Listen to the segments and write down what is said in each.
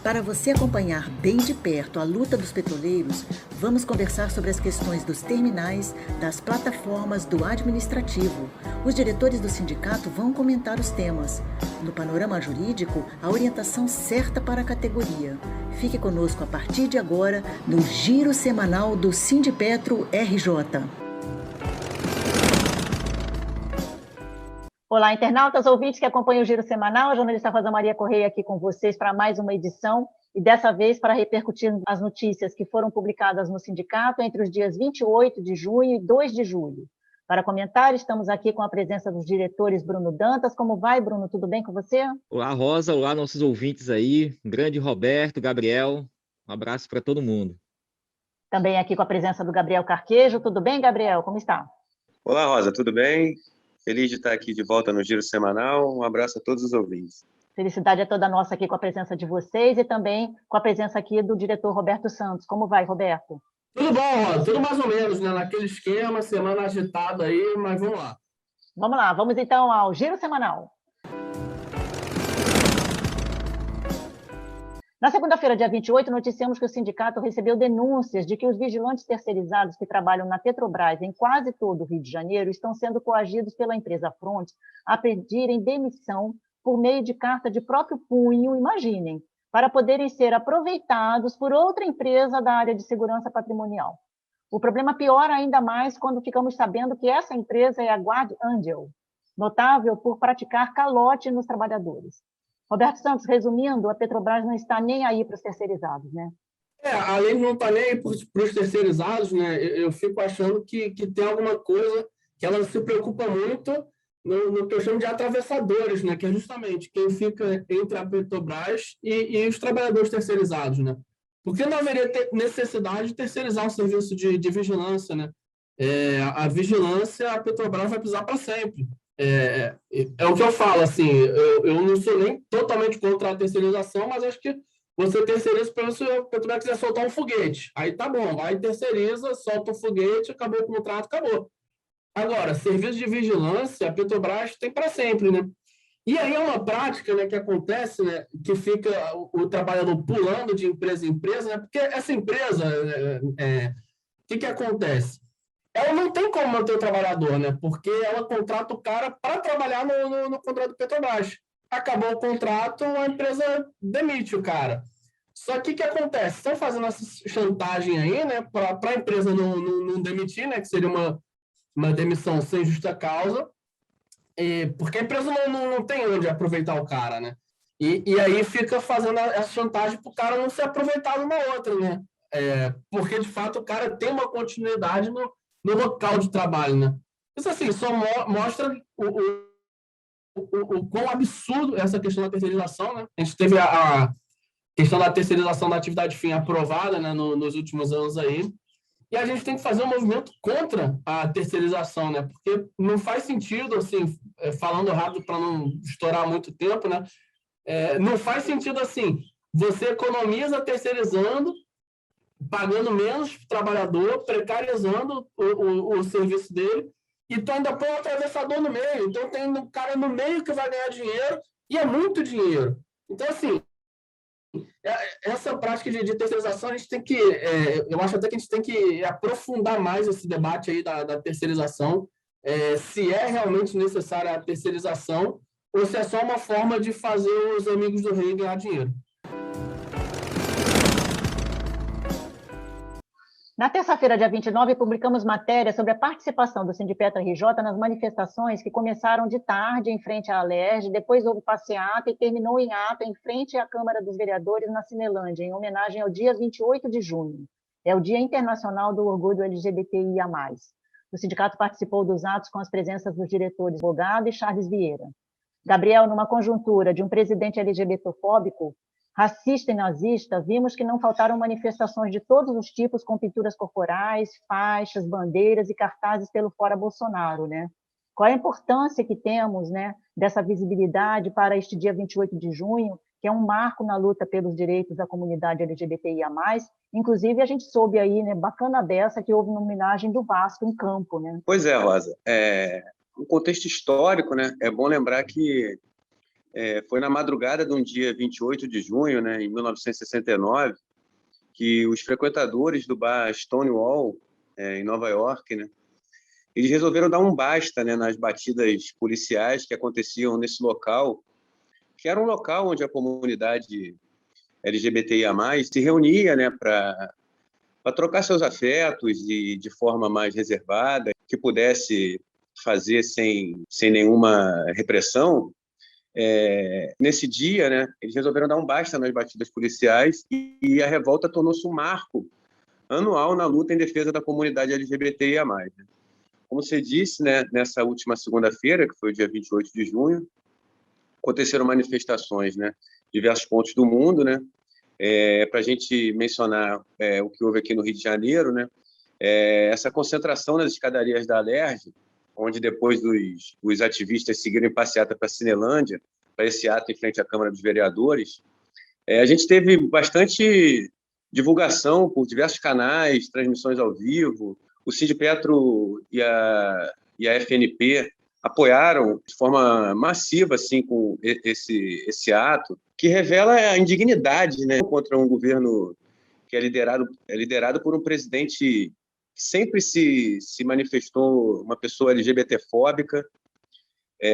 Para você acompanhar bem de perto a luta dos petroleiros, vamos conversar sobre as questões dos terminais, das plataformas, do administrativo. Os diretores do sindicato vão comentar os temas. No panorama jurídico, a orientação certa para a categoria. Fique conosco a partir de agora no Giro Semanal do Sindipetro RJ. Olá, internautas, ouvintes que acompanham o Giro Semanal, a jornalista Rosa Maria Correia aqui com vocês para mais uma edição, e dessa vez para repercutir as notícias que foram publicadas no sindicato entre os dias 28 de junho e 2 de julho. Para comentar, estamos aqui com a presença dos diretores Bruno Dantas. Como vai, Bruno? Tudo bem com você? Olá, Rosa. Olá, nossos ouvintes aí. Grande Roberto, Gabriel. Um abraço para todo mundo. Também aqui com a presença do Gabriel Carquejo. Tudo bem, Gabriel? Como está? Olá, Rosa. Tudo bem? Feliz de estar aqui de volta no Giro Semanal. Um abraço a todos os ouvintes. Felicidade é toda nossa aqui com a presença de vocês e também com a presença aqui do diretor Roberto Santos. Como vai, Roberto? Tudo bom, Rosa. Tudo mais ou menos, né? Naquele esquema, semana agitada aí, mas vamos lá. Vamos lá, vamos então ao Giro Semanal. Na segunda-feira, dia 28, noticiamos que o sindicato recebeu denúncias de que os vigilantes terceirizados que trabalham na Petrobras em quase todo o Rio de Janeiro estão sendo coagidos pela empresa Fronte a pedirem demissão por meio de carta de próprio punho, imaginem, para poderem ser aproveitados por outra empresa da área de segurança patrimonial. O problema piora ainda mais quando ficamos sabendo que essa empresa é a Guard Angel, notável por praticar calote nos trabalhadores. Roberto Santos, resumindo, a Petrobras não está nem aí para os terceirizados, né? Além de não estar nem aí para os terceirizados, né? Eu fico achando que tem alguma coisa que ela se preocupa muito no que eu chamo de atravessadores, né? Que é justamente quem fica entre a Petrobras e os trabalhadores terceirizados, né? Porque não haveria necessidade de terceirizar o serviço de vigilância, né? A vigilância, a Petrobras vai precisar para sempre. É o que eu falo, assim, eu não sou nem totalmente contra a terceirização, mas acho que você terceiriza pelo se a Petrobras quiser soltar um foguete. Aí tá bom, aí terceiriza, solta o foguete, acabou o contrato, acabou. Agora, serviço de vigilância, a Petrobras tem para sempre, né? E aí é uma prática, né, que acontece, né, que fica o trabalhador pulando de empresa em empresa, né? Porque essa empresa, o que acontece? Ela não tem como manter o trabalhador, né? Porque ela contrata o cara para trabalhar no contrato do Petrobras. Acabou o contrato, a empresa demite o cara. Só que o que acontece? Estão fazendo essa chantagem aí, né? Para a empresa não demitir, né? Que seria uma demissão sem justa causa, porque a empresa não tem onde aproveitar o cara, né? E aí fica fazendo essa chantagem para o cara não ser aproveitado na outra, né? Porque, de fato, o cara tem uma continuidade no local de trabalho, né? Isso, assim, só mostra o quão absurdo é essa questão da terceirização, né? A gente teve a questão da terceirização da atividade fim aprovada, né, nos últimos anos aí, e a gente tem que fazer um movimento contra a terceirização, né? Porque não faz sentido, assim, falando rápido para não estourar muito tempo, né? Não faz sentido, assim, você economiza terceirizando, pagando menos para o trabalhador, precarizando o serviço dele, e tu ainda põe um atravessador no meio. Então, tem um cara no meio que vai ganhar dinheiro, e é muito dinheiro. Então, assim, essa prática de terceirização, a gente tem que... eu acho até que a gente tem que aprofundar mais esse debate aí da terceirização, se é realmente necessária a terceirização, ou se é só uma forma de fazer os amigos do rei ganhar dinheiro. Na terça-feira, dia 29, publicamos matéria sobre a participação do Sindipetro RJ nas manifestações que começaram de tarde em frente à Alerj, depois houve passeata e terminou em ato em frente à Câmara dos Vereadores na Cinelândia, em homenagem ao dia 28 de junho. É o Dia Internacional do Orgulho LGBTIA+. O sindicato participou dos atos com as presenças dos diretores Bogado e Charles Vieira. Gabriel, numa conjuntura de um presidente LGBTfóbico, racista e nazista, vimos que não faltaram manifestações de todos os tipos com pinturas corporais, faixas, bandeiras e cartazes pelo Fora Bolsonaro, né? Qual a importância que temos, né, dessa visibilidade para este dia 28 de junho, que é um marco na luta pelos direitos da comunidade LGBTIA+. Inclusive, a gente soube aí, né, bacana dessa, que houve uma homenagem do Vasco em campo, né? Pois é, Rosa. No contexto histórico, né, é bom lembrar que Foi na madrugada de um dia 28 de junho, né, em 1969, que os frequentadores do bar Stonewall, em Nova York, né, eles resolveram dar um basta, né, nas batidas policiais que aconteciam nesse local, que era um local onde a comunidade LGBTIA+, se reunia, né, para trocar seus afetos e de forma mais reservada, que pudesse fazer sem nenhuma repressão. Nesse dia, né, eles resolveram dar um basta nas batidas policiais e a revolta tornou-se um marco anual na luta em defesa da comunidade LGBTIA+. Né? Como você disse, né, nessa última segunda-feira, que foi o dia 28 de junho, aconteceram manifestações, né, em diversos pontos do mundo, né, para a gente mencionar o que houve aqui no Rio de Janeiro, né, essa concentração nas escadarias da Alerj, onde depois os ativistas seguiram em passeata para a Cinelândia, para esse ato em frente à Câmara dos Vereadores, a gente teve bastante divulgação por diversos canais, transmissões ao vivo. O Sindipetro e a FNP apoiaram de forma massiva assim, com esse ato, que revela a indignidade, né, contra um governo que é liderado por um presidente que sempre se manifestou uma pessoa LGBTfóbica,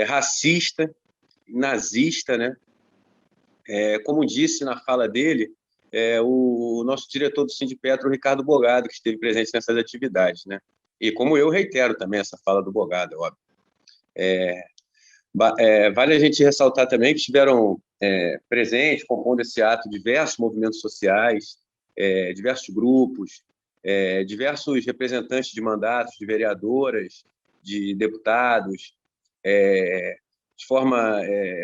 racista, nazista, né? Como disse na fala dele, o nosso diretor do Sindipetro, Ricardo Bogado, que esteve presente nessas atividades, né? E como eu reitero também essa fala do Bogado, óbvio. Vale a gente ressaltar também que estiveram presentes, compondo esse ato, diversos movimentos sociais, diversos grupos, diversos representantes de mandatos, de vereadoras, de deputados, de forma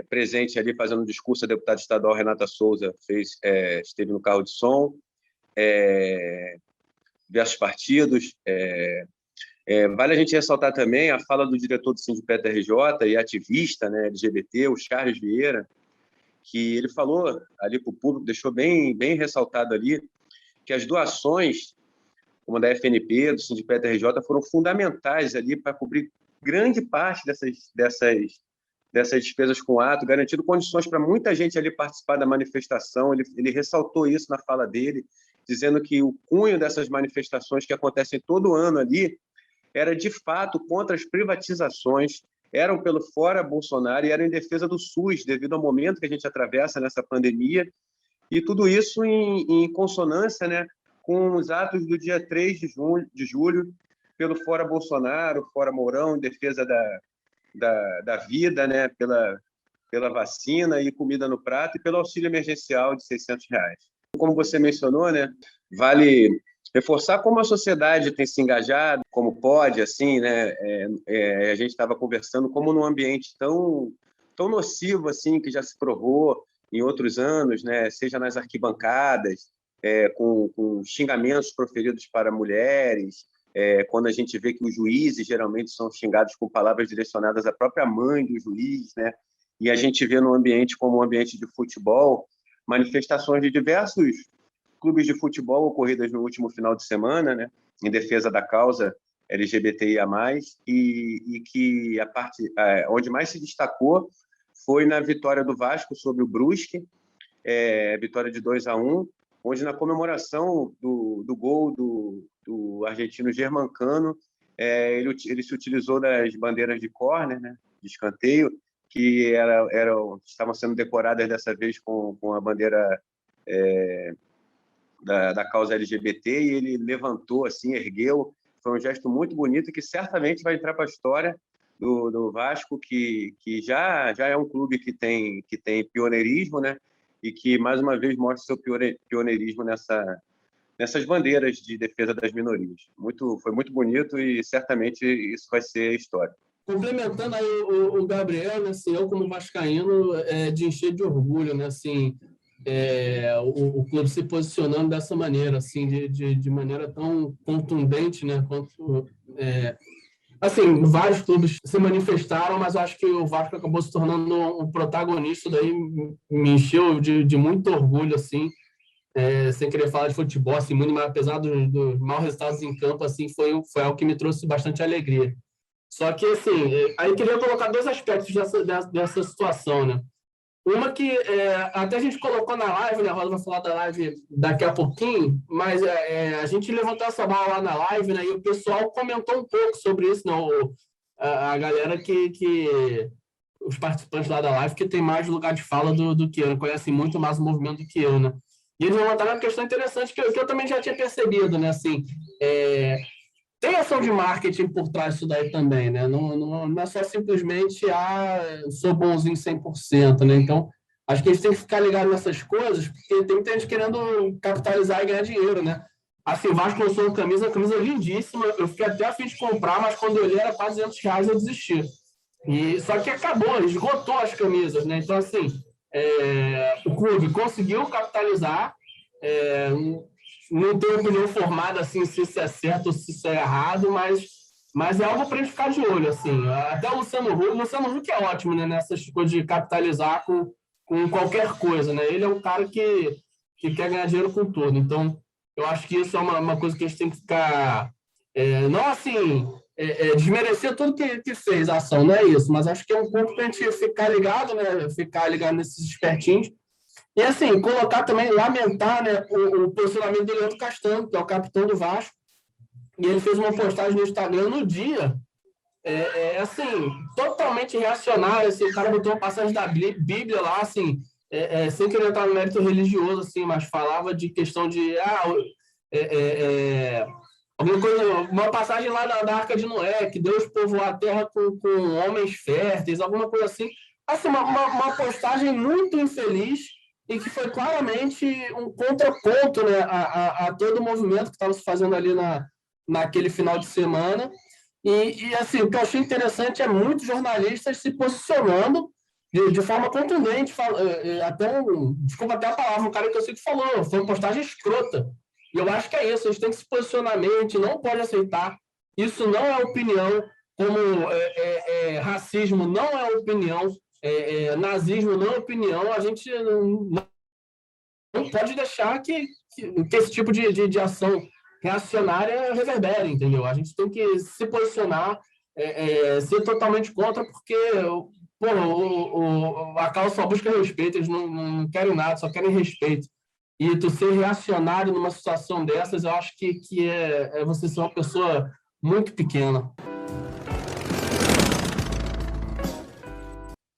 presente ali, fazendo um discurso, a deputada estadual Renata Souza esteve no carro de som, diversos partidos. Vale a gente ressaltar também a fala do diretor do Sindipetro RJ e ativista, né, LGBT, o Charles Vieira, que ele falou ali para o público, deixou bem ressaltado ali, que as doações, como a da FNP, do Sindipetro RJ, foram fundamentais ali para cobrir grande parte dessas despesas com o ato, garantindo condições para muita gente ali participar da manifestação. Ele ressaltou isso na fala dele, dizendo que o cunho dessas manifestações que acontecem todo ano ali era, de fato, contra as privatizações, eram pelo fora Bolsonaro e eram em defesa do SUS, devido ao momento que a gente atravessa nessa pandemia, e tudo isso em consonância, né, com os atos do dia 3 de julho, pelo fora Bolsonaro, fora Mourão, em defesa da vida, né, pela vacina e comida no prato, e pelo auxílio emergencial de R$600. Como você mencionou, né, vale reforçar como a sociedade tem se engajado, como pode, assim, né, a gente estava conversando, como num ambiente tão nocivo, assim, que já se provou em outros anos, né, seja nas arquibancadas, com xingamentos proferidos para mulheres, quando a gente vê que os juízes geralmente são xingados com palavras direcionadas à própria mãe do juiz, né? E a gente vê num ambiente como um ambiente de futebol, manifestações de diversos clubes de futebol ocorridas no último final de semana, né? Em defesa da causa LGBTIA+, e que onde mais se destacou foi na vitória do Vasco sobre o Brusque, vitória de 2-1, onde na comemoração do gol do argentino Germancano, ele se utilizou das bandeiras de córner, né, de escanteio, que estavam sendo decoradas dessa vez com a bandeira da causa LGBT, e ele levantou, assim, ergueu. Foi um gesto muito bonito que certamente vai entrar para a história do Vasco, que já é um clube que tem pioneirismo, né? E que, mais uma vez, mostra seu pioneirismo nessas bandeiras de defesa das minorias. Foi muito bonito e, certamente, isso vai ser história. Complementando aí o Gabriel, né, assim, eu, como vascaíno, de encher de orgulho, né, assim, o clube se posicionando dessa maneira, assim, de maneira tão contundente, né, quanto... Assim, vários clubes se manifestaram, mas eu acho que o Vasco acabou se tornando um protagonista, daí me encheu de muito orgulho, assim, sem querer falar de futebol, assim, muito, mas apesar dos maus resultados em campo, assim, foi algo que me trouxe bastante alegria. Só que, assim, aí queria colocar dois aspectos dessa situação, né? Uma que até a gente colocou na live, né? A Rosa vai falar da live daqui a pouquinho, mas a gente levantou essa bola lá na live, né? E o pessoal comentou um pouco sobre isso, não? A galera os participantes lá da live que tem mais lugar de fala do que eu, né? Conhecem muito mais o movimento do que eu, né? E eles levantaram uma questão interessante que eu também já tinha percebido, né? Assim, tem ação de marketing por trás disso daí também, né? Não é só simplesmente, sou bonzinho 100%, né? Então, acho que a gente tem que ficar ligado nessas coisas, porque tem muita gente querendo capitalizar e ganhar dinheiro, né? Assim, o Vasco lançou uma camisa lindíssima, eu fiquei até a fim de comprar, mas quando eu olhei era quase R$ 200, eu desisti. Só que acabou, esgotou as camisas, né? Então, assim, o clube conseguiu capitalizar, não tenho opinião formada assim, se isso é certo ou se isso é errado, mas é algo para a gente ficar de olho. Assim. Até o Luciano Huck é ótimo, né, nessas coisas de capitalizar com qualquer coisa. Né? Ele é um cara que quer ganhar dinheiro com tudo. Então, eu acho que isso é uma coisa que a gente tem que ficar. Não assim, desmerecer tudo que fez a ação, não é isso, mas acho que é um pouco para a gente ficar ligado, né? Ficar ligado nesses espertinhos. E, assim, colocar também, lamentar, né, o posicionamento do Leandro Castanho, que é o capitão do Vasco, e ele fez uma postagem no Instagram no dia, assim, totalmente reacionário, assim, o cara botou uma passagem da Bíblia lá, assim, sem querer entrar no mérito religioso, assim, mas falava de questão de, alguma coisa, uma passagem lá da Arca de Noé, que Deus povoou a terra com homens férteis, alguma coisa assim. Assim, uma postagem muito infeliz e que foi claramente um contraponto, né, a todo o movimento que estava se fazendo ali naquele final de semana. Assim, o que eu achei interessante é muitos jornalistas se posicionando de forma contundente. Desculpa até a palavra, o cara que eu sei que falou, foi uma postagem escrota. E eu acho que é isso, a gente tem que se posicionar mesmo, a gente não pode aceitar. Isso não é opinião, como racismo não é opinião, nazismo não é opinião, a gente não pode deixar que esse tipo de ação reacionária reverbere, entendeu? A gente tem que se posicionar, ser totalmente contra, porque a causa só busca respeito, eles não querem nada, só querem respeito. E tu ser reacionário numa situação dessas, eu acho que é você ser uma pessoa muito pequena.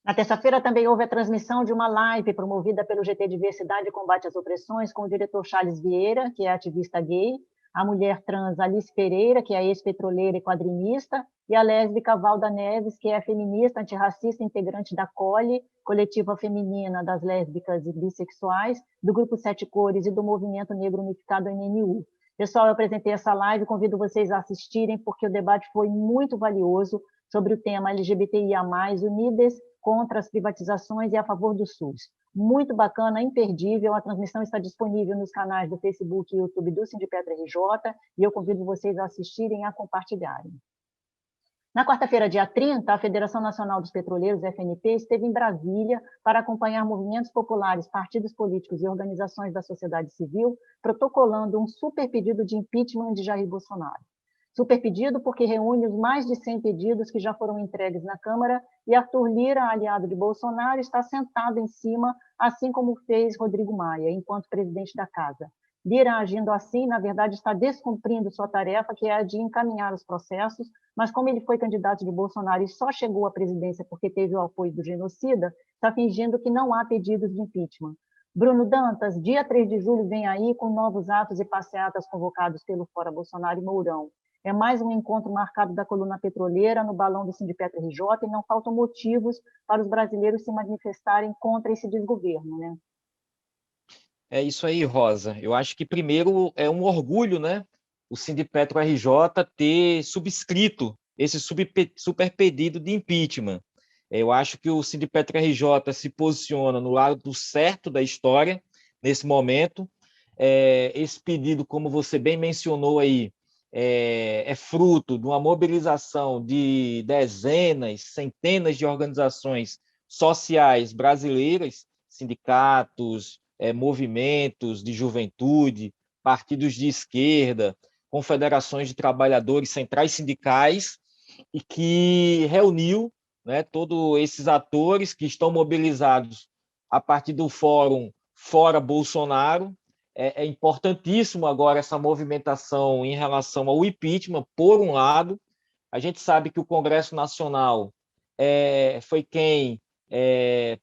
Na terça-feira também houve a transmissão de uma live promovida pelo GT Diversidade e Combate às Opressões com o diretor Charles Vieira, que é ativista gay, a mulher trans Alice Pereira, que é ex-petroleira e quadrinista, e a lésbica Valda Neves, que é feminista, antirracista, integrante da COLE, Coletiva Feminina das Lésbicas e Bissexuais, do Grupo Sete Cores e do Movimento Negro Unificado NNU. Pessoal, eu apresentei essa live, convido vocês a assistirem, porque o debate foi muito valioso sobre o tema LGBTIA+, unidas contra as privatizações e a favor do SUS. Muito bacana, imperdível, a transmissão está disponível nos canais do Facebook e YouTube do Sindipetra RJ, e eu convido vocês a assistirem e a compartilharem. Na quarta-feira, dia 30, a Federação Nacional dos Petroleiros, FNP, esteve em Brasília para acompanhar movimentos populares, partidos políticos e organizações da sociedade civil, protocolando um super pedido de impeachment de Jair Bolsonaro. Super pedido porque reúne os mais de 100 pedidos que já foram entregues na Câmara e Arthur Lira, aliado de Bolsonaro, está sentado em cima, assim como fez Rodrigo Maia, enquanto presidente da Casa. Lira, agindo assim, na verdade, está descumprindo sua tarefa, que é a de encaminhar os processos, mas como ele foi candidato de Bolsonaro e só chegou à presidência porque teve o apoio do genocida, está fingindo que não há pedidos de impeachment. Bruno Dantas, dia 3 de julho vem aí com novos atos e passeatas convocados pelo Fora Bolsonaro e Mourão. É mais um encontro marcado da coluna petroleira no balão do Sindipetra RJ e não faltam motivos para os brasileiros se manifestarem contra esse desgoverno, né? É isso aí, Rosa. Eu acho que primeiro é um orgulho, né? O Sindipetra RJ ter subscrito esse super pedido de impeachment. Eu acho que o Sindipetra RJ se posiciona no lado certo da história nesse momento. Esse pedido, como você bem mencionou aí, é fruto de uma mobilização de dezenas, centenas de organizações sociais brasileiras, sindicatos, movimentos de juventude, partidos de esquerda, confederações de trabalhadores, centrais sindicais, e que reuniu, né, todos esses atores que estão mobilizados a partir do fórum Fora Bolsonaro. É importantíssimo agora essa movimentação em relação ao impeachment, por um lado. A gente sabe que o Congresso Nacional foi quem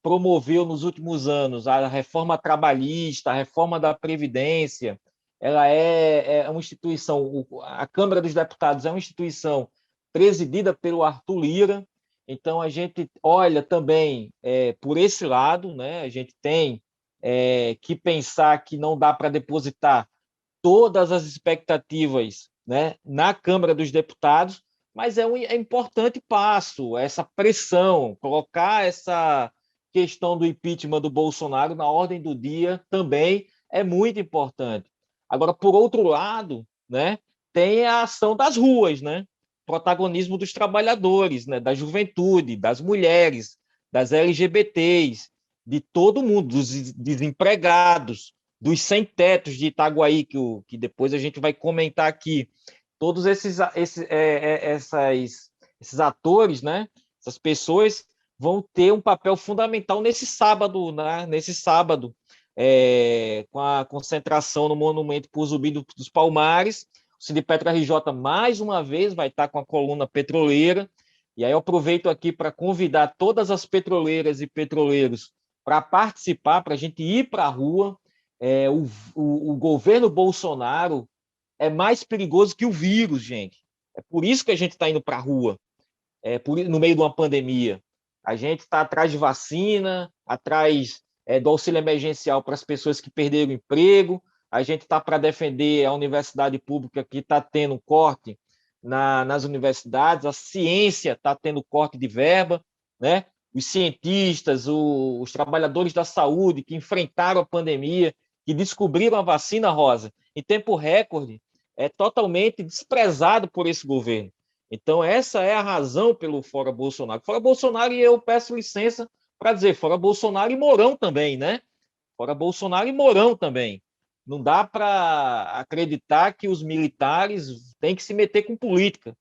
promoveu nos últimos anos a reforma trabalhista, a reforma da Previdência. Ela é uma instituição, a Câmara dos Deputados é uma instituição presidida pelo Arthur Lira. Então, a gente olha também por esse lado, né? A gente tem que pensar que não dá para depositar todas as expectativas, né, na Câmara dos Deputados, mas é um importante passo, essa pressão, colocar essa questão do impeachment do Bolsonaro na ordem do dia também é muito importante. Agora, por outro lado, né, tem a ação das ruas, né? Protagonismo dos trabalhadores, né, da juventude, das mulheres, das LGBTs, de todo mundo, dos desempregados, dos sem-tetos de Itaguaí, que depois a gente vai comentar aqui. Todos esses atores, né, essas pessoas vão ter um papel fundamental nesse sábado, né, com a concentração no Monumento por Zumbi dos Palmares. O Sindipetro RJ, mais uma vez, vai estar com a coluna petroleira. E aí eu aproveito aqui para convidar todas as petroleiras e petroleiros para participar, para a gente ir para a rua. O governo Bolsonaro é mais perigoso que o vírus, gente. É por isso que a gente está indo para a rua, no meio de uma pandemia. A gente está atrás de vacina, atrás do auxílio emergencial para as pessoas que perderam o emprego. A gente está para defender a universidade pública, que está tendo corte nas universidades. A ciência está tendo corte de verba, né? Os cientistas, os trabalhadores da saúde que enfrentaram a pandemia, que descobriram a vacina, Rosa, em tempo recorde, é totalmente desprezado por esse governo. Então, essa é a razão pelo Fora Bolsonaro. Fora Bolsonaro, e eu peço licença para dizer, fora Bolsonaro e Mourão também, né? Fora Bolsonaro e Mourão também. Não dá para acreditar que os militares têm que se meter com política.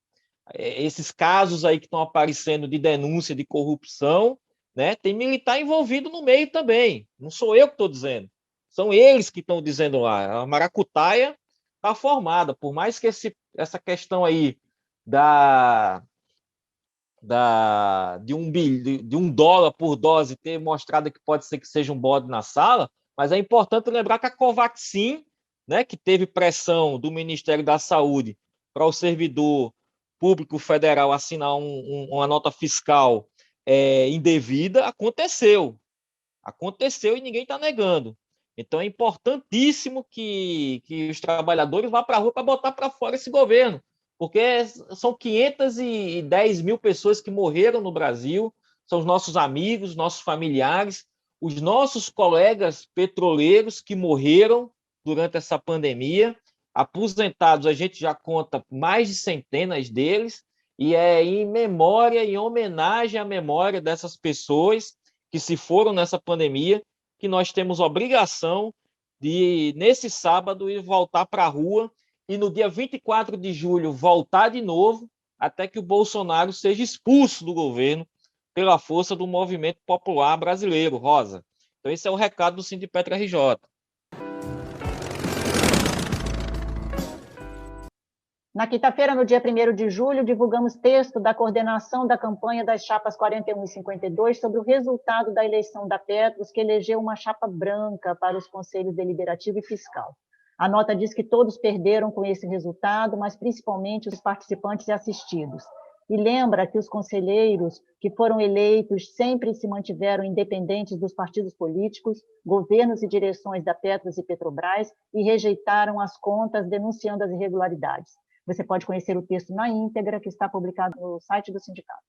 Esses casos aí que estão aparecendo de denúncia de corrupção, né? Tem militar envolvido no meio também. Não sou eu que estou dizendo. São eles que estão dizendo lá. A maracutaia está formada. Por mais que essa questão aí de $1 por dose ter mostrado que pode ser que seja um bode na sala, mas é importante lembrar que a Covaxin, né, que teve pressão do Ministério da Saúde para o servidor público federal assinar uma nota fiscal indevida, aconteceu e ninguém está negando. Então é importantíssimo que os trabalhadores vá para a rua para botar para fora esse governo, porque são 510 mil pessoas que morreram no Brasil, são os nossos amigos, nossos familiares, os nossos colegas petroleiros que morreram durante essa pandemia. Aposentados, a gente já conta mais de centenas deles, e é em memória, em homenagem à memória dessas pessoas que se foram nessa pandemia, que nós temos obrigação de, nesse sábado, ir voltar para a rua e no dia 24 de julho voltar de novo, até que o Bolsonaro seja expulso do governo pela força do movimento popular brasileiro, Rosa. Então esse é o recado do Sindipetro RJ. Na quinta-feira, no dia 1º de julho, divulgamos texto da coordenação da campanha das chapas 41 e 52 sobre o resultado da eleição da Petros, que elegeu uma chapa branca para os conselhos deliberativo e fiscal. A nota diz que todos perderam com esse resultado, mas principalmente os participantes e assistidos. E lembra que os conselheiros que foram eleitos sempre se mantiveram independentes dos partidos políticos, governos e direções da Petros e Petrobras e rejeitaram as contas denunciando as irregularidades. Você pode conhecer o texto na íntegra, que está publicado no site do sindicato.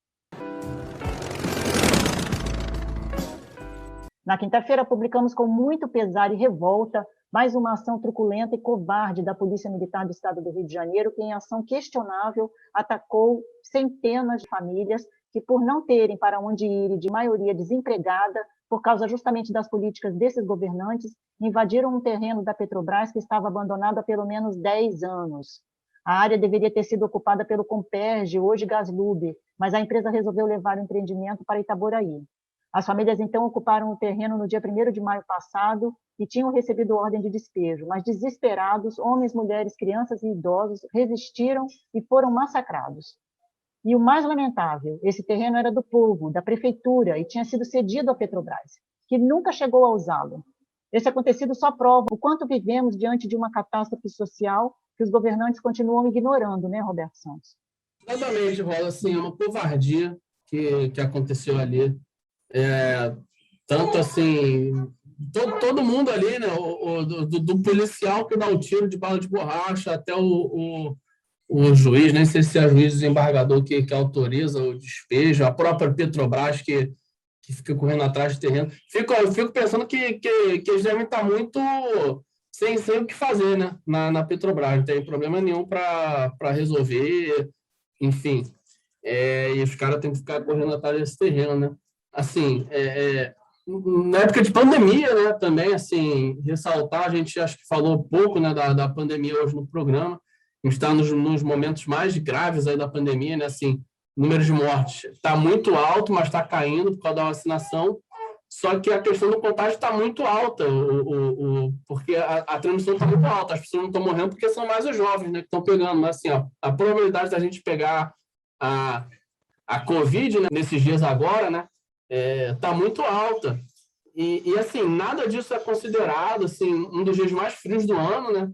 Na quinta-feira, publicamos com muito pesar e revolta mais uma ação truculenta e covarde da Polícia Militar do Estado do Rio de Janeiro, que, em ação questionável, atacou centenas de famílias que, por não terem para onde ir e de maioria desempregada, por causa justamente das políticas desses governantes, invadiram um terreno da Petrobras que estava abandonado há pelo menos 10 anos. A área deveria ter sido ocupada pelo Comperj, hoje Gaslub, mas a empresa resolveu levar o empreendimento para Itaboraí. As famílias, então, ocuparam o terreno no dia 1º de maio passado e tinham recebido ordem de despejo, mas desesperados, homens, mulheres, crianças e idosos resistiram e foram massacrados. E o mais lamentável, esse terreno era do povo, da prefeitura, e tinha sido cedido à Petrobras, que nunca chegou a usá-lo. Esse acontecido só prova o quanto vivemos diante de uma catástrofe social que os governantes continuam ignorando, né, Roberto Santos? Exatamente, Rola, assim, é uma covardia que aconteceu ali. Tanto assim, todo mundo ali, né, do policial que dá o tiro de bala de borracha até o juiz, nem sei se é juiz desembargador que autoriza o despejo, a própria Petrobras que fica correndo atrás de terreno. Eu fico pensando que eles devem estar muito sem o que fazer, né, na Petrobras, não tem problema nenhum para resolver, enfim. E os caras têm que ficar correndo atrás desse terreno, né? Assim, na época de pandemia, né, também, assim, ressaltar, a gente acho que falou pouco, né, da pandemia hoje no programa, a gente está nos momentos mais graves aí da pandemia, né, assim, o número de mortes está muito alto, mas está caindo por causa da vacinação, só que a questão do contágio está muito alta, porque a transmissão está muito alta, as pessoas não estão morrendo porque são mais os jovens, né, que estão pegando, mas assim, ó, a probabilidade da gente pegar a Covid, né, nesses dias agora, né, está muito alta. E, assim, nada disso é considerado, assim, um dos dias mais frios do ano, né?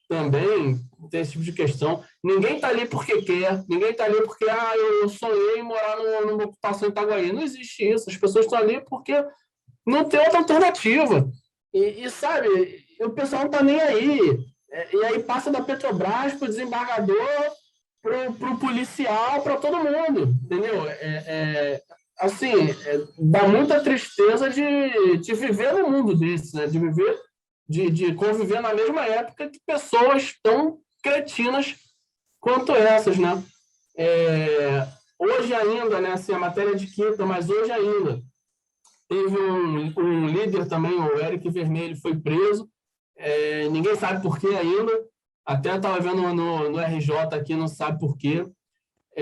Também tem esse tipo de questão. Ninguém está ali porque quer, ninguém está ali porque eu sonhei em morar numa ocupação em Itaguaí. Não existe isso. As pessoas estão ali porque não tem outra alternativa. E sabe, o pessoal não está nem aí. E aí passa da Petrobras para o desembargador, para o policial, para todo mundo, entendeu? Assim, dá muita tristeza de viver num mundo desse, né? De viver, de conviver na mesma época que pessoas tão cretinas quanto essas, né? Hoje ainda, né? Assim, a matéria de quinta, mas hoje ainda teve um líder também, o Eric Vermelho, foi preso. Ninguém sabe por que ainda. Até estava vendo no RJ aqui, não sabe por quê.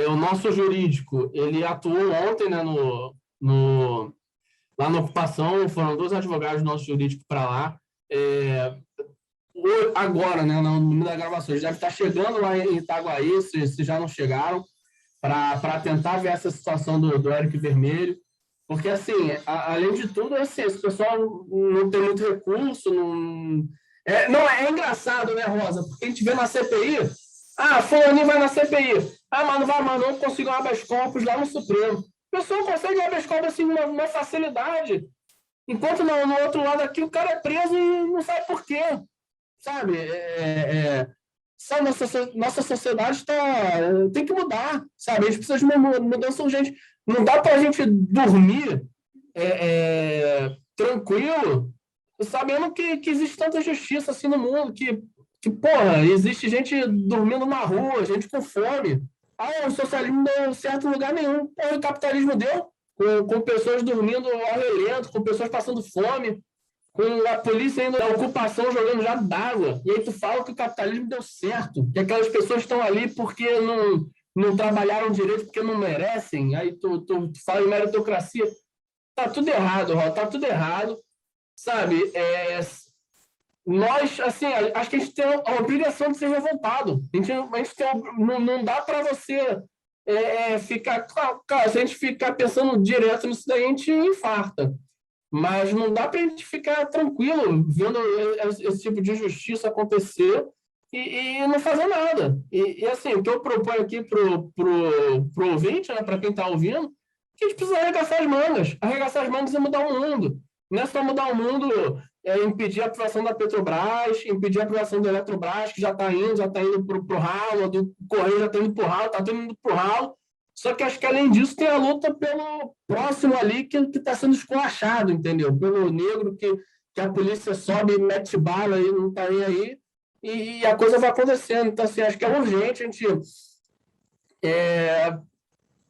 O nosso jurídico, ele atuou ontem, né, lá na ocupação, foram 2 advogados do nosso jurídico para lá. Agora, né, no momento da gravação, eles devem estar chegando lá em Itaguaí, se já não chegaram, para tentar ver essa situação do Eric Vermelho. Porque, assim, além de tudo, assim, esse pessoal não tem muito recurso, não é engraçado, né, Rosa? Porque a gente vê na CPI, fulaninho vai na CPI, mas não conseguiu um habeas corpus lá no Supremo. O pessoal consegue habeas corpus assim, uma facilidade, enquanto no outro lado aqui o cara é preso e não sabe por quê, sabe? Nossa sociedade tem que mudar, sabe? A gente precisa de uma mudança urgente. Não dá para a gente dormir tranquilo, sabendo que existe tanta justiça assim no mundo, que porra, existe gente dormindo na rua, gente com fome. O socialismo não deu certo em lugar nenhum. O capitalismo deu, com pessoas dormindo ao relento, com pessoas passando fome, com a polícia indo na ocupação jogando jato d'água. E aí tu fala que o capitalismo deu certo, que aquelas pessoas estão ali porque não trabalharam direito, porque não merecem. Aí tu fala em meritocracia. Tá tudo errado, Ró, tá tudo errado. Sabe, nós, assim, acho que a gente tem a obrigação de ser revoltado. A gente não dá para você ficar... Claro, se a gente ficar pensando direto nisso daí, a gente infarta. Mas não dá para a gente ficar tranquilo vendo esse tipo de injustiça acontecer e não fazer nada. E assim, o que eu proponho aqui pro ouvinte, né, para quem está ouvindo, que a gente precisa arregaçar as mangas e mudar o mundo. Não é só mudar o mundo, impedir a aprovação da Petrobras, impedir a aprovação da Eletrobras, que já está indo para o ralo, do Correio já está indo para o ralo, está todo indo para o ralo. Só que acho que, além disso, tem a luta pelo próximo ali que está sendo esculachado, entendeu? Pelo negro que a polícia sobe e mete bala e não está nem aí, e a coisa vai acontecendo. Então, assim, acho que é urgente a gente...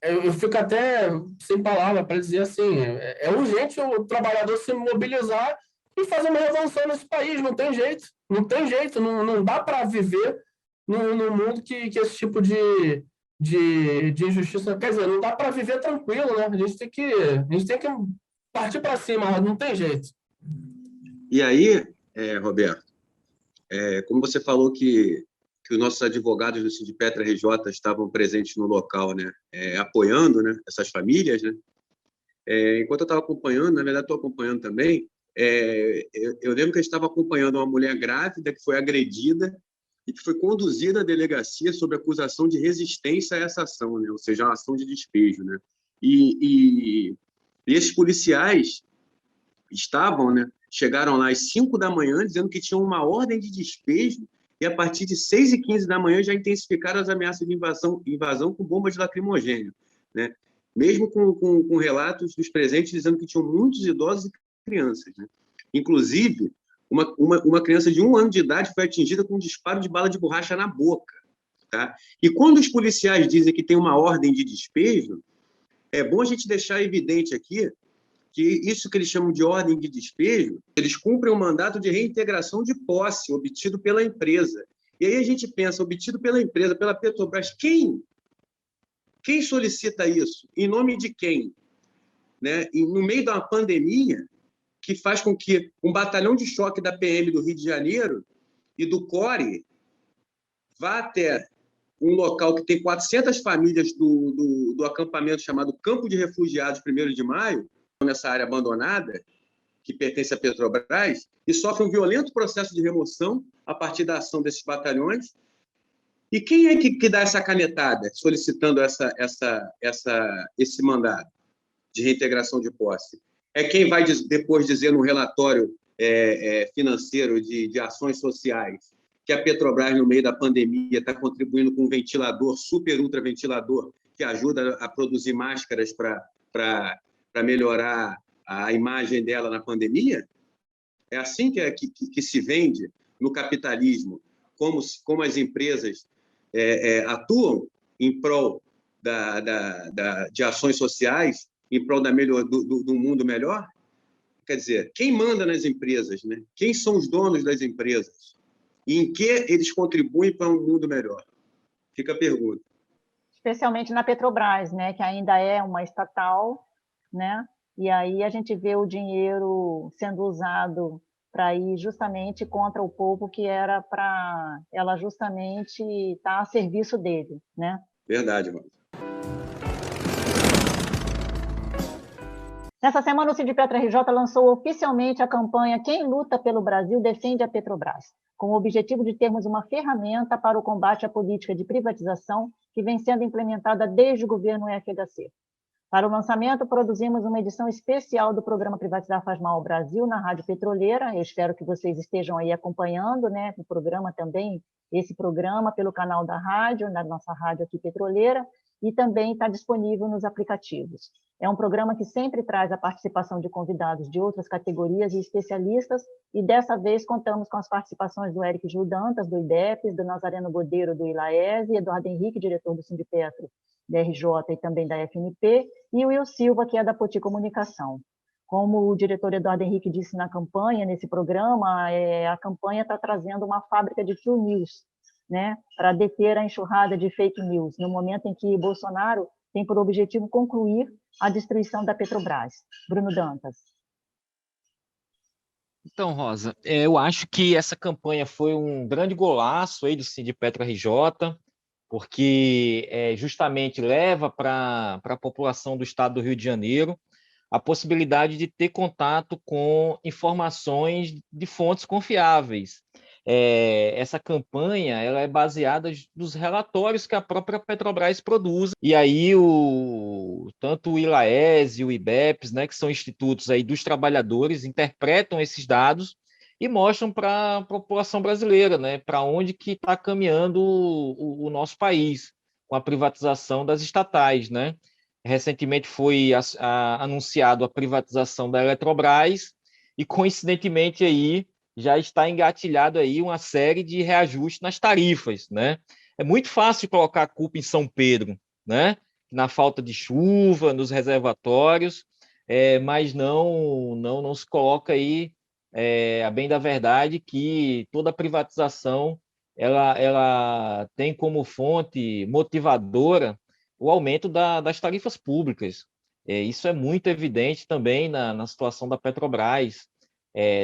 eu fico até sem palavra para dizer assim, é urgente o trabalhador se mobilizar e fazer uma revolução nesse país, não tem jeito, não dá para viver num mundo que esse tipo de de injustiça. Quer dizer, não dá para viver tranquilo, né? A gente tem que partir para cima, não tem jeito. E aí, Roberto, como você falou que os nossos advogados do Sindipetra RJ estavam presentes no local, né, apoiando, né, essas famílias, né, enquanto eu estava acompanhando, na verdade estou acompanhando também, eu lembro que eu estava acompanhando uma mulher grávida que foi agredida e que foi conduzida à delegacia sob acusação de resistência a essa ação, né, ou seja, uma ação de despejo, né, e esses policiais estavam, né, chegaram lá às 5 da manhã dizendo que tinham uma ordem de despejo e a partir de 6h15 da manhã já intensificaram as ameaças de invasão com bombas lacrimogêneas, né? Mesmo com relatos dos presentes dizendo que tinham muitos idosos e crianças, né? Inclusive, uma criança de 1 ano de idade foi atingida com um disparo de bala de borracha na boca. Tá? E quando os policiais dizem que tem uma ordem de despejo, é bom a gente deixar evidente aqui que isso que eles chamam de ordem de despejo, eles cumprem um mandato de reintegração de posse obtido pela empresa. E aí a gente pensa, obtido pela empresa, pela Petrobras, quem solicita isso? Em nome de quem? Né? E no meio de uma pandemia que faz com que um batalhão de choque da PM do Rio de Janeiro e do CORE vá até um local que tem 400 famílias do acampamento chamado Campo de Refugiados 1º de Maio, nessa área abandonada, que pertence à Petrobras, e sofre um violento processo de remoção a partir da ação desses batalhões. E quem é que dá essa canetada, solicitando esse mandado de reintegração de posse? É quem vai depois dizer no relatório financeiro de ações sociais que a Petrobras, no meio da pandemia, está contribuindo com um ventilador, super ultraventilador, que ajuda a produzir máscaras para melhorar a imagem dela na pandemia? É assim que se vende no capitalismo, como as empresas atuam em prol de ações sociais, em prol do mundo melhor? Quer dizer, quem manda nas empresas, né? Quem são os donos das empresas? E em que eles contribuem para um mundo melhor? Fica a pergunta. Especialmente na Petrobras, né, que ainda é uma estatal, né? E aí a gente vê o dinheiro sendo usado para ir justamente contra o povo, que era para ela justamente estar a serviço dele, né? Verdade, mano. Nessa semana, o Sindipetra RJ lançou oficialmente a campanha Quem Luta pelo Brasil Defende a Petrobras, com o objetivo de termos uma ferramenta para o combate à política de privatização que vem sendo implementada desde o governo FHC. Para o lançamento, produzimos uma edição especial do programa Privatizar Faz Mal ao Brasil na Rádio Petroleira. Eu espero que vocês estejam aí acompanhando, né, o programa também, esse programa pelo canal da rádio, na nossa rádio aqui Petroleira, e também está disponível nos aplicativos. É um programa que sempre traz a participação de convidados de outras categorias e especialistas, e dessa vez contamos com as participações do Éric Gil Dantas, do IDEPES, do Nazareno Godeiro, do ILAES, Eduardo Henrique, diretor do Sindipetro, da RJ e também da FNP, e o Will Silva, que é da Poti Comunicação. Como o diretor Eduardo Henrique disse na campanha, nesse programa, a campanha está trazendo uma fábrica de true news, né, para deter a enxurrada de fake news, no momento em que Bolsonaro tem por objetivo concluir a destruição da Petrobras. Bruno Dantas. Então, Rosa, eu acho que essa campanha foi um grande golaço aí do Sindipetra RJ, porque justamente leva para a população do estado do Rio de Janeiro a possibilidade de ter contato com informações de fontes confiáveis. Essa campanha ela é baseada nos relatórios que a própria Petrobras produz, e aí tanto o ILAES e o IBEPS, né, que são institutos aí dos trabalhadores, interpretam esses dados e mostram para a população brasileira, né, para onde que está caminhando o nosso país com a privatização das estatais, né? Recentemente foi anunciado a privatização da Eletrobras e, coincidentemente, aí já está engatilhado aí uma série de reajustes nas tarifas, né? É muito fácil colocar a culpa em São Pedro, né? Na falta de chuva, nos reservatórios, mas não se coloca aí, a bem da verdade, que toda privatização ela tem como fonte motivadora o aumento das tarifas públicas. Isso é muito evidente também na situação da Petrobras,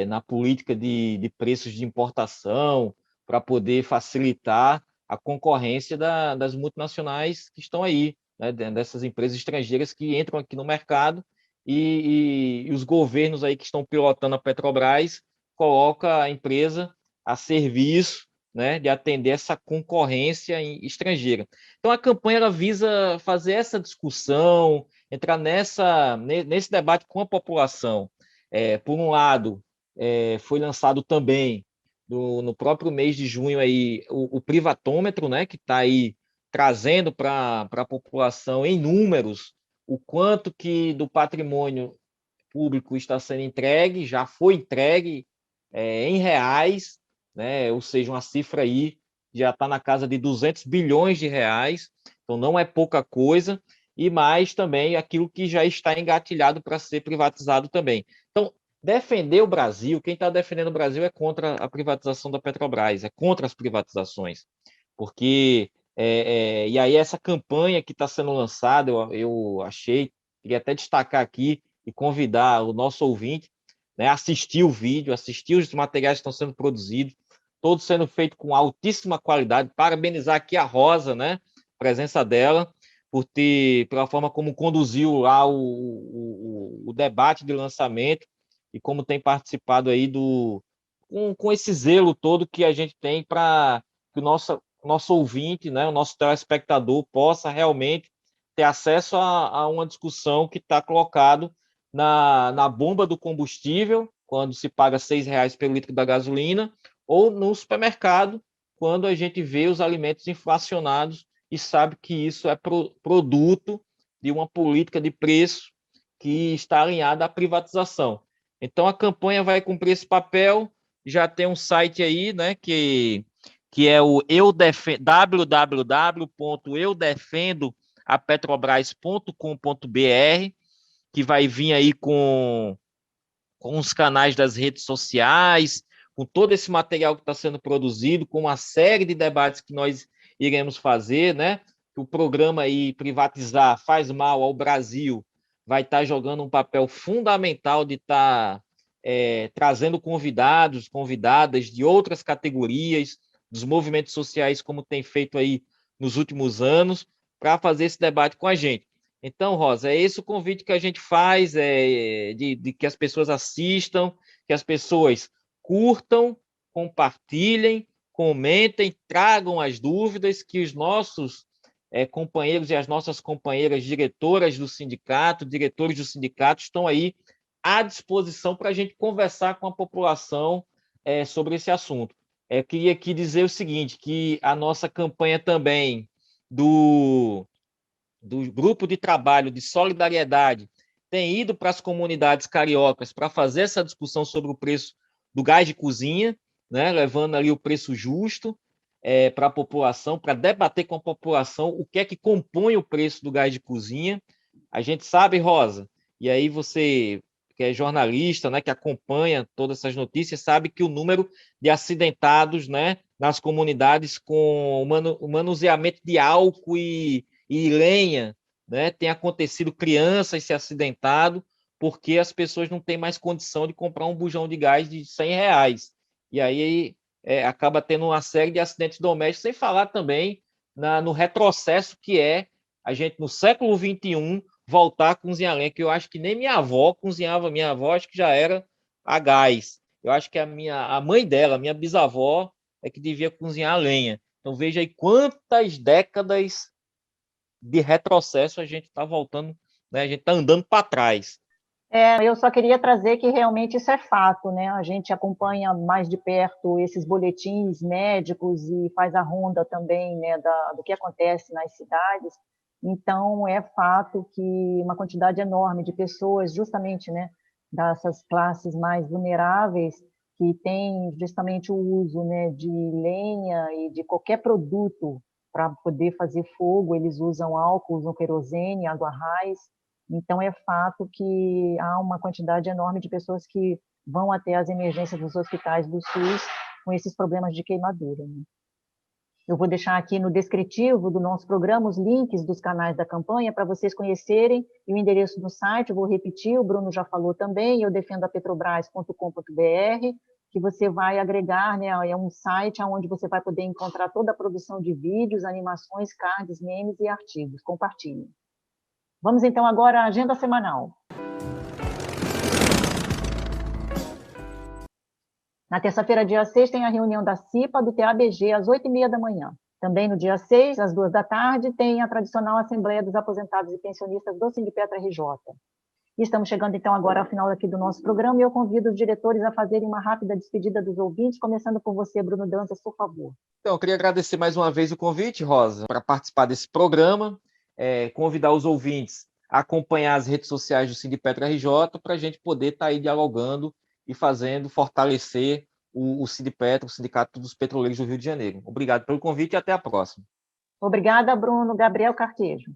na política de preços de importação, para poder facilitar a concorrência das multinacionais que estão aí, né, dessas empresas estrangeiras que entram aqui no mercado e os governos aí que estão pilotando a Petrobras colocam a empresa a serviço, né, de atender essa concorrência estrangeira. Então, a campanha ela visa fazer essa discussão, entrar nesse debate com a população. Por um lado, foi lançado também, no próprio mês de junho, aí, o privatômetro, né, que está aí trazendo para a população em números o quanto que do patrimônio público está sendo entregue, já foi entregue em reais, né? Ou seja, uma cifra aí já está na casa de 200 bilhões de reais, então não é pouca coisa, e mais também aquilo que já está engatilhado para ser privatizado também. Então, defender o Brasil, quem está defendendo o Brasil é contra a privatização da Petrobras, é contra as privatizações, porque e aí essa campanha que está sendo lançada, eu achei, queria até destacar aqui e convidar o nosso ouvinte, né, assistir o vídeo, assistir os materiais que estão sendo produzidos, todos sendo feitos com altíssima qualidade. Parabenizar aqui a Rosa, né, a presença dela, pela forma como conduziu lá o debate de lançamento e como tem participado aí com esse zelo todo que a gente tem para que o nosso ouvinte, né, o nosso telespectador possa realmente ter acesso a uma discussão que está colocado na bomba do combustível, quando se paga R$ 6 pelo litro da gasolina, ou no supermercado, quando a gente vê os alimentos inflacionados e sabe que isso é produto de uma política de preço que está alinhada à privatização. Então, a campanha vai cumprir esse papel, já tem um site aí, né, que é o www.eudefendoapetrobras.com.br, que vai vir aí com os canais das redes sociais, com todo esse material que está sendo produzido, com uma série de debates que nós iremos fazer, né? O programa aí Privatizar Faz Mal ao Brasil vai estar jogando um papel fundamental de estar trazendo convidadas de outras categorias, dos movimentos sociais, como tem feito aí nos últimos anos, para fazer esse debate com a gente. Então, Rosa, é esse o convite que a gente faz, de que as pessoas assistam, que as pessoas curtam, compartilhem, comentem, tragam as dúvidas, que os nossos companheiros e as nossas companheiras diretoras do sindicato, diretores do sindicato, estão aí à disposição para a gente conversar com a população sobre esse assunto. Queria aqui dizer o seguinte, que a nossa campanha também do grupo de trabalho de solidariedade tem ido para as comunidades cariocas para fazer essa discussão sobre o preço do gás de cozinha, né, levando ali o preço justo para a população, para debater com a população o que é que compõe o preço do gás de cozinha. A gente sabe, Rosa, e aí você que é jornalista, né, que acompanha todas essas notícias, sabe que o número de acidentados, né, nas comunidades com o manuseamento de álcool e lenha, né, tem acontecido crianças se acidentado porque as pessoas não têm mais condição de comprar um bujão de gás de R$ 100. E aí acaba tendo uma série de acidentes domésticos, sem falar também no retrocesso que é a gente, no século XXI, voltar a cozinhar a lenha, que eu acho que nem minha avó cozinhava, minha avó acho que já era a gás. Eu acho que a mãe dela, minha bisavó, é que devia cozinhar a lenha. Então veja aí quantas décadas de retrocesso a gente está voltando, né? A gente está andando para trás. Eu só queria trazer que realmente isso é fato, né? A gente acompanha mais de perto esses boletins médicos e faz a ronda também, né, do que acontece nas cidades. Então, é fato que uma quantidade enorme de pessoas, justamente, né, dessas classes mais vulneráveis, que têm justamente o uso, né, de lenha e de qualquer produto para poder fazer fogo, eles usam álcool, usam querosene, água raiz. Então, é fato que há uma quantidade enorme de pessoas que vão até as emergências dos hospitais do SUS com esses problemas de queimadura, né? Eu vou deixar aqui no descritivo do nosso programa os links dos canais da campanha para vocês conhecerem, e o endereço do site, eu vou repetir, o Bruno já falou também, eudefendoapetrobras.com.br, que você vai agregar, né, é um site onde você vai poder encontrar toda a produção de vídeos, animações, cards, memes e artigos. Compartilhem. Vamos então agora à agenda semanal. Na terça-feira, dia 6, tem a reunião da CIPA do TABG às 8h30 da manhã. Também no dia 6, às 2 da tarde, tem a tradicional Assembleia dos Aposentados e Pensionistas do Sindipetra RJ. E estamos chegando então agora ao final aqui do nosso programa, e eu convido os diretores a fazerem uma rápida despedida dos ouvintes, começando por você, Bruno Dantas, por favor. Então, eu queria agradecer mais uma vez o convite, Rosa, para participar desse programa, convidar os ouvintes a acompanhar as redes sociais do Sindipetra RJ para a gente poder estar aí dialogando e fortalecer o Sindipetra, o Sindicato dos Petroleiros do Rio de Janeiro. Obrigado pelo convite e até a próxima. Obrigada, Bruno. Gabriel Carquejo.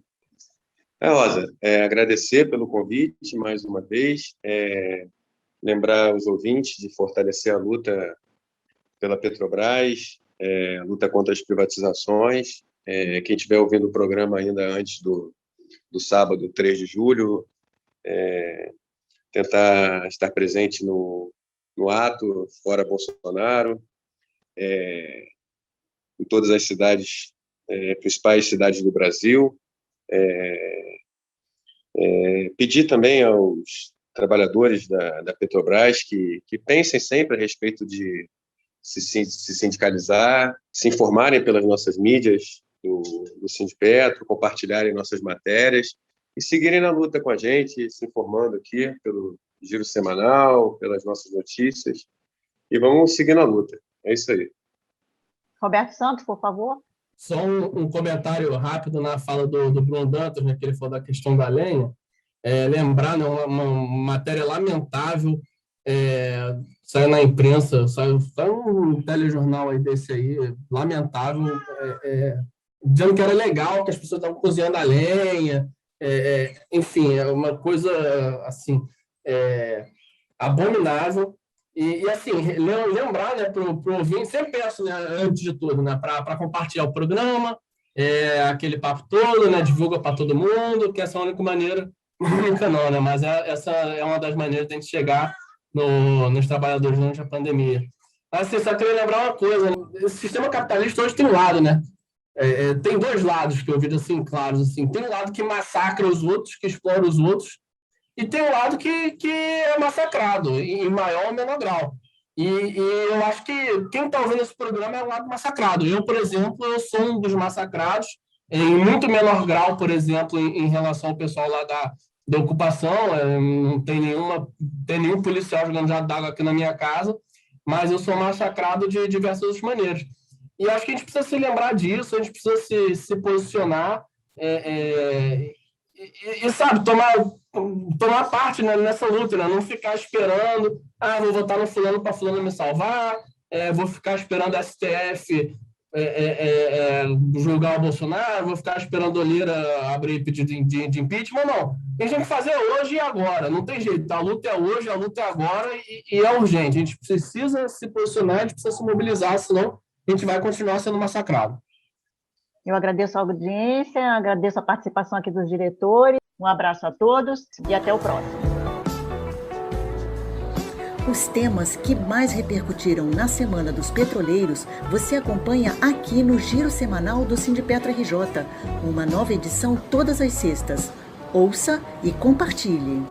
Rosa, agradecer pelo convite mais uma vez, lembrar os ouvintes de fortalecer a luta pela Petrobras, a luta contra as privatizações. Quem estiver ouvindo o programa ainda antes do sábado, 3 de julho, tentar estar presente no ato Fora Bolsonaro, em todas as cidades, principais cidades do Brasil. Pedir também aos trabalhadores da Petrobras que pensem sempre a respeito de se sindicalizar, se informarem pelas nossas mídias do Sindipetro, compartilharem nossas matérias e seguirem na luta com a gente, se informando aqui pelo Giro Semanal, pelas nossas notícias, e vamos seguir na luta. É isso aí. Roberto Santos, por favor. Só um comentário rápido na fala do Bruno Dantas, né, que ele falou da questão da lenha. Lembrar, né, uma matéria lamentável, saiu na imprensa, saiu um telejornal aí desse aí, lamentável, dizendo que era legal, que as pessoas estavam cozinhando a lenha, enfim, é uma coisa assim, abominável. E assim, lembrar, né, para o ouvinte, sempre peço, né, antes de tudo, né, para compartilhar o programa, aquele papo todo, né, divulga para todo mundo, que essa é a única maneira, única não, né, mas essa é uma das maneiras de a gente chegar nos trabalhadores durante a pandemia. Assim, só queria lembrar uma coisa, né, esse sistema capitalista hoje tem um lado, né, tem dois lados que eu vejo assim, claros, assim, tem um lado que massacra os outros, que explora os outros, e tem um lado que é massacrado, em maior ou menor grau. E eu acho que quem está ouvindo esse programa é o lado massacrado. Eu, por exemplo, eu sou um dos massacrados, em muito menor grau, por exemplo, em relação ao pessoal lá da ocupação. Não tem nenhum policial jogando jato d'água aqui na minha casa, mas eu sou massacrado de diversas outras maneiras. E acho que a gente precisa se lembrar disso, a gente precisa se posicionar e sabe, tomar parte, né, nessa luta, né? Não ficar esperando, vou votar no fulano para fulano me salvar, vou ficar esperando a STF julgar o Bolsonaro, vou ficar esperando a Lira abrir pedido de impeachment, não. A gente tem que fazer hoje e agora, não tem jeito, a luta é hoje, a luta é agora e é urgente, a gente precisa se posicionar, a gente precisa se mobilizar, senão a gente vai continuar sendo massacrado. Eu agradeço a audiência, agradeço a participação aqui dos diretores. Um abraço a todos e até o próximo. Os temas que mais repercutiram na Semana dos Petroleiros, você acompanha aqui no Giro Semanal do Sindipetra RJ, uma nova edição todas as sextas. Ouça e compartilhe.